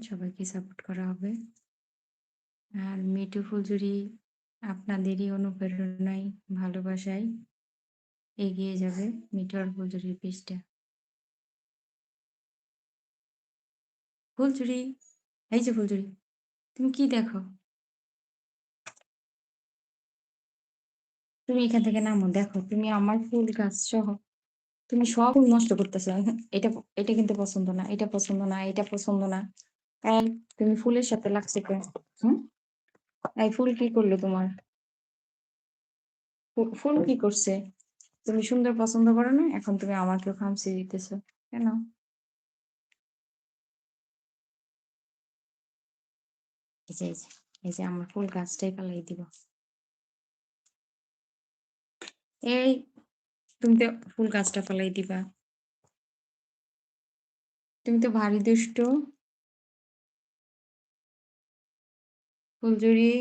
সবাইকে সাপোর্ট করা হবে। আর মিঠু ফুলঝুরি আপনাদেরই অনুপ্রেরণায়, ভালোবাসায় এগিয়ে যাবে মিঠু আর ফুলঝুরির পেজটা। ফুলঝুরি, এই যে ফুলঝুরি, তুমি কি দেখো? তুমি এখান থেকে নামো। দেখো, তুমি আমার ফুল গাছ সহ তুমি সব ফুল নষ্ট করতেছো। এটা এটা কিন্তু পছন্দ না, এটা পছন্দ না, এটা পছন্দ না। এই, তুমি ফুলের সাথে লাগছে কেন? হুম? এই ফুল কি করলো তোমার? ফুল কি করছে? তুমি সুন্দর পছন্দ করো না, এখন তুমি আমাকেও খামচি দিতেছো কেন? এই যে এই যে এই যে আমার ফুল গাছটাই পালাই দিব। এই, তুমি তো ফুল গাছটা পালাই দিবা। তুমি তো ভারী দুষ্ট ফুলঝুরি।